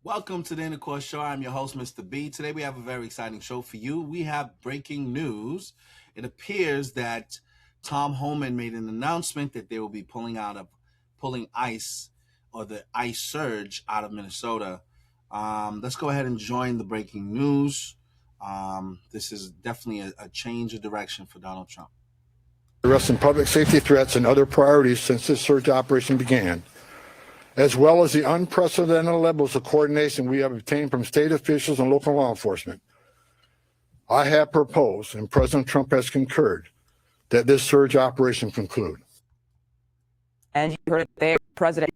Welcome to the Intercourse Show. I'm your host, Mr. B. Today we have a very exciting show for you. We have breaking news. It appears that Tom Homan made an announcement that they will be pulling ICE or the ICE surge out of Minnesota. Let's go ahead and join the breaking news. This is definitely a change of direction for Donald Trump. Addressing public safety threats and other priorities since this surge operation began, as well as the unprecedented levels of coordination we have obtained from state officials and local law enforcement, I have proposed, and President Trump has concurred, that this surge operation conclude. And you heard it there, President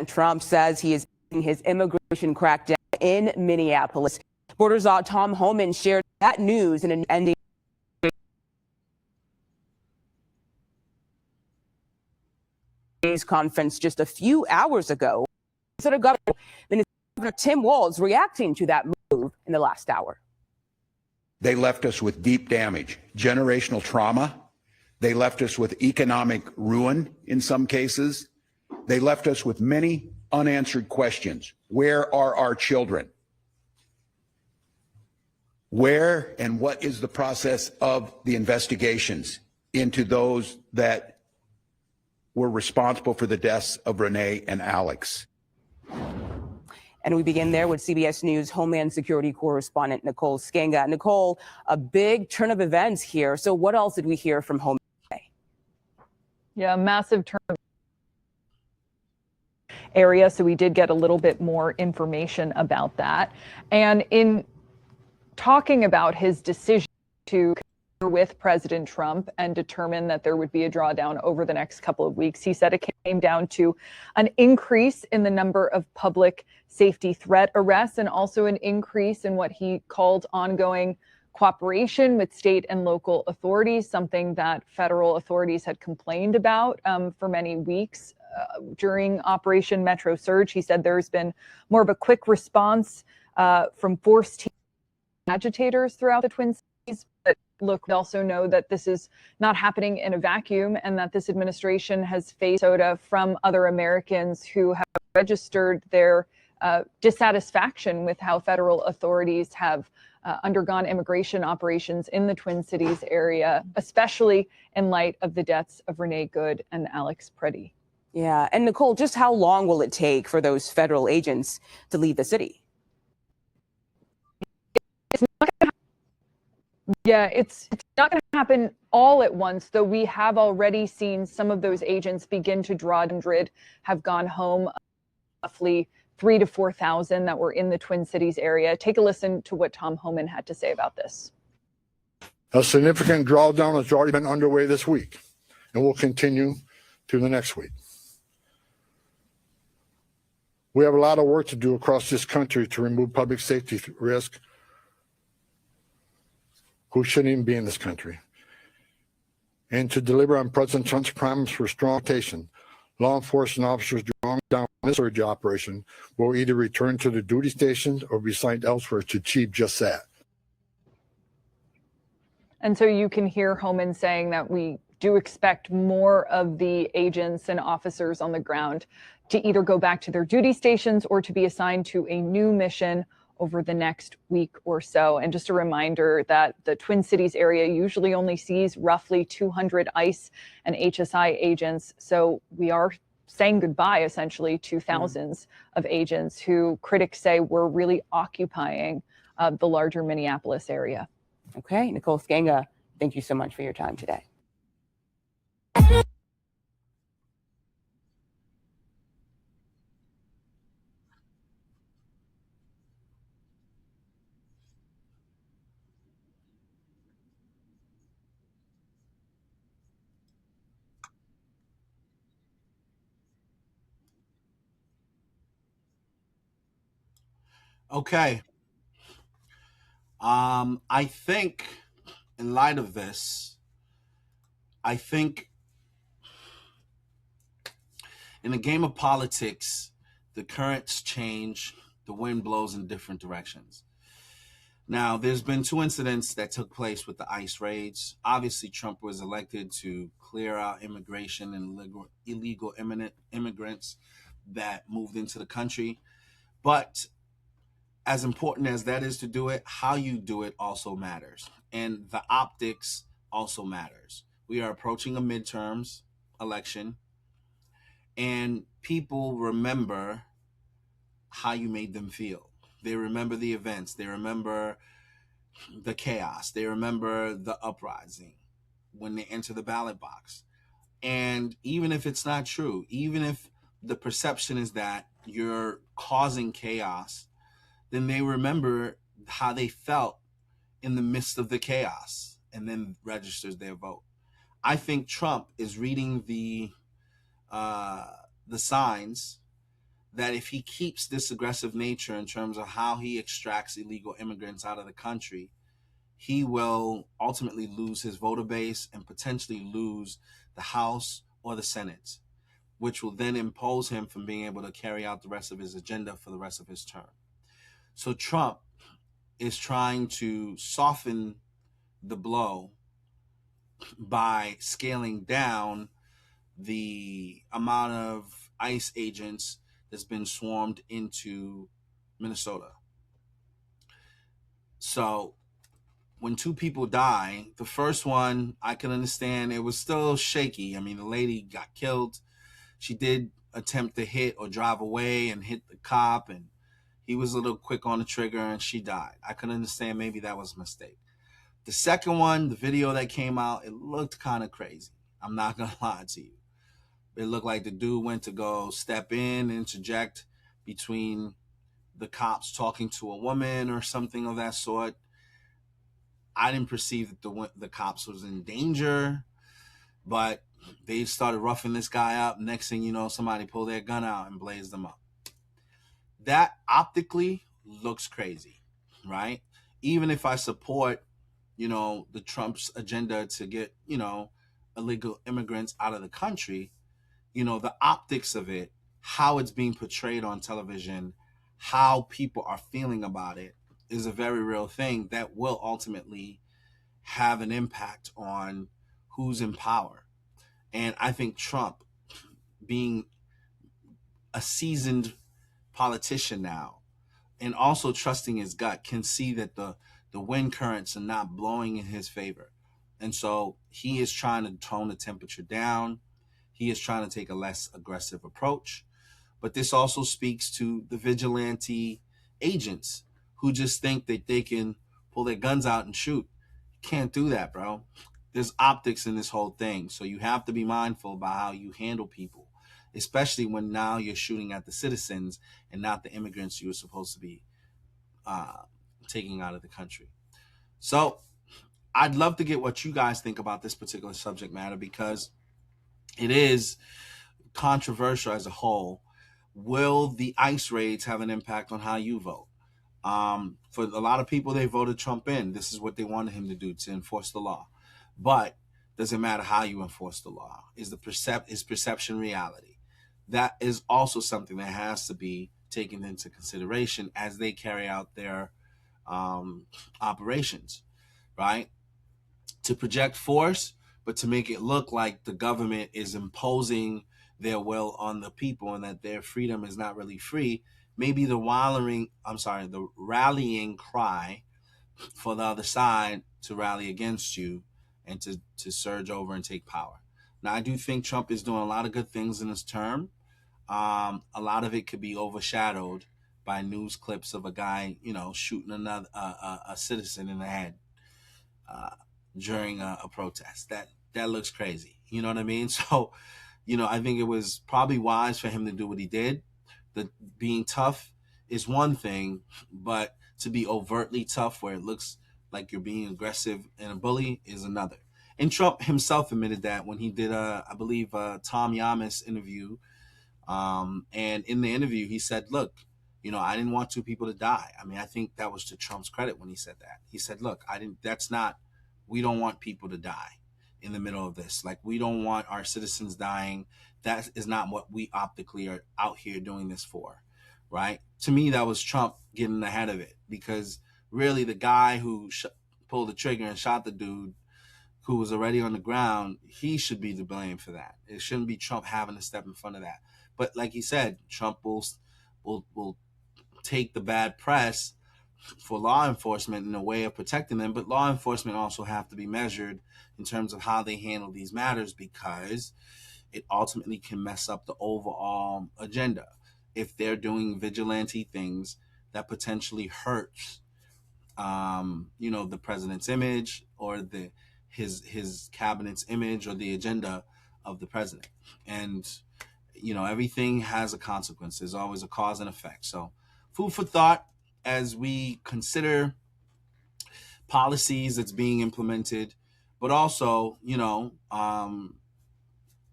Trump says he is in his immigration crackdown in Minneapolis. Borders Tom Homan shared that news in an ending conference just a few hours ago. Minnesota Governor Tim Walz reacting to that move in the last hour. They left us with deep damage, generational trauma. They left us with economic ruin in some cases. They left us with many unanswered questions. Where are our children? Where and what is the process of the investigations into those that were responsible for the deaths of Renee and Alex? And we begin there with CBS News Homeland Security correspondent Nicole Skenga. Nicole, a big turn of events here. So what else did we hear from Homeland today? Yeah, massive turn of area. So we did get a little bit more information about that. And in talking about his decision to with President Trump and determine that there would be a drawdown over the next couple of weeks, he said it came down to an increase in the number of public safety threat arrests and also an increase in what he called ongoing cooperation with state and local authorities, something that federal authorities had complained about for many weeks during Operation Metro Surge. He said there's been more of a quick response from force agitators throughout the Twin Cities. But look, we also know that this is not happening in a vacuum and that this administration has faced Minnesota from other Americans who have registered their dissatisfaction with how federal authorities have undergone immigration operations in the Twin Cities area, especially in light of the deaths of Renee Good and Alex Preddy. Yeah, and Nicole, just how long will it take for those federal agents to leave the city? It's not going to happen all at once, though we have already seen some of those agents begin to draw. Have gone home, roughly 3,000 to 4,000 that were in the Twin Cities area. Take a listen to what Tom Homan had to say about this. A significant drawdown has already been underway this week and will continue to the next week. We have a lot of work to do across this country to remove public safety risk who shouldn't even be in this country, and to deliver on President Trump's promise for strong protection. Law enforcement officers drawn down this surge operation will either return to the duty stations or be assigned elsewhere to achieve just that. And so you can hear Homan saying that we do expect more of the agents and officers on the ground to either go back to their duty stations or to be assigned to a new mission over the next week or so. And just a reminder that the Twin Cities area usually only sees roughly 200 ICE and HSI agents. So we are saying goodbye essentially to thousands of agents who critics say were really occupying the larger Minneapolis area. Okay, Nicole Skenga, thank you so much for your time today. Okay. I think in light of this, I think in the game of politics, the currents change, the wind blows in different directions. Now, there's been two incidents that took place with the ICE raids. Obviously, Trump was elected to clear out immigration and illegal immigrants that moved into the country. But as important as that is to do it, how you do it also matters. And the optics also matters. We are approaching a midterms election, and people remember how you made them feel. They remember the events. They remember the chaos. They remember the uprising when they enter the ballot box. And even if it's not true, even if the perception is that you're causing chaos, then they remember how they felt in the midst of the chaos and then registers their vote. I think Trump is reading the signs that if he keeps this aggressive nature in terms of how he extracts illegal immigrants out of the country, he will ultimately lose his voter base and potentially lose the House or the Senate, which will then impose him from being able to carry out the rest of his agenda for the rest of his term. So Trump is trying to soften the blow by scaling down the amount of ICE agents that's been swarmed into Minnesota. So when two people die, the first one, I can understand it was still shaky. I mean, the lady got killed. She did attempt to hit or drive away and hit the cop, and he was a little quick on the trigger and she died. I can understand maybe that was a mistake. The second one, the video that came out, it looked kind of crazy. I'm not going to lie to you. It looked like the dude went to go step in, interject between the cops talking to a woman or something of that sort. I didn't perceive that the cops was in danger, but they started roughing this guy up. Next thing you know, somebody pulled their gun out and blazed them up. That optically looks crazy, right? Even if I support, the Trump's agenda to get, illegal immigrants out of the country, the optics of it, how it's being portrayed on television, how people are feeling about it is a very real thing that will ultimately have an impact on who's in power. And I think Trump, being a seasoned politician now and also trusting his gut, can see that the wind currents are not blowing in his favor. And so he is trying to tone the temperature down. He is trying to take a less aggressive approach. But this also speaks to the vigilante agents who just think that they can pull their guns out and shoot. You can't do that, bro. There's optics in this whole thing. So you have to be mindful about how you handle people, especially when now you're shooting at the citizens and not the immigrants you were supposed to be taking out of the country. So I'd love to get what you guys think about this particular subject matter, because it is controversial as a whole. Will the ICE raids have an impact on how you vote? For a lot of people, they voted Trump in. This is what they wanted him to do, to enforce the law. But does it matter how you enforce the law? Is perception reality? That is also something that has to be taken into consideration as they carry out their operations, right? To project force, but to make it look like the government is imposing their will on the people and that their freedom is not really free. Maybe the rallying cry for the other side to rally against you and to surge over and take power. Now, I do think Trump is doing a lot of good things in his term. A lot of it could be overshadowed by news clips of a guy, shooting a citizen in the head during a protest. That looks crazy. You know what I mean? So, I think it was probably wise for him to do what he did. Being tough is one thing, but to be overtly tough where it looks like you're being aggressive and a bully is another. And Trump himself admitted that when he did, I believe, Tom Yamas interview. And in the interview, he said, look, I didn't want two people to die. I mean, I think that was to Trump's credit when he said that. He said, look, we don't want people to die in the middle of this. Like, we don't want our citizens dying. That is not what we optically are out here doing this for, right? To me, that was Trump getting ahead of it, because really the guy who pulled the trigger and shot the dude who was already on the ground, he should be to blame for that. It shouldn't be Trump having to step in front of that. But like he said, Trump will take the bad press for law enforcement in a way of protecting them, but law enforcement also have to be measured in terms of how they handle these matters, because it ultimately can mess up the overall agenda if they're doing vigilante things that potentially hurts the president's image, or his cabinet's image, or the agenda of the president. And everything has a consequence. There's always a cause and effect. So food for thought as we consider policies that's being implemented, but also,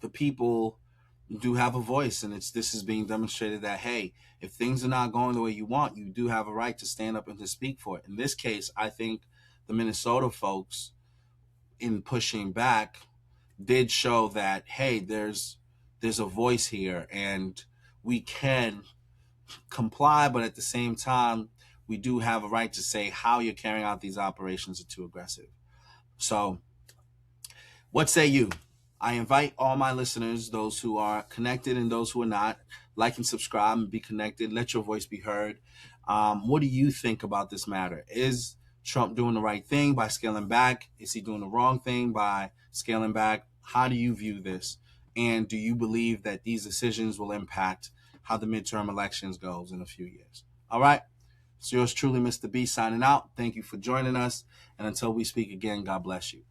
the people do have a voice, and this is being demonstrated that, hey, if things are not going the way you want, you do have a right to stand up and to speak for it. In this case, I think the Minnesota folks, in pushing back, did show that, hey, there's a voice here, and we can comply, but at the same time, we do have a right to say how you're carrying out these operations are too aggressive. So what say you? I invite all my listeners, those who are connected and those who are not, like and subscribe and be connected. Let your voice be heard. What do you think about this matter? Is Trump doing the right thing by scaling back? Is he doing the wrong thing by scaling back? How do you view this? And do you believe that these decisions will impact how the midterm elections goes in a few years? All right. It's yours truly, Mr. B, signing out. Thank you for joining us. And until we speak again, God bless you.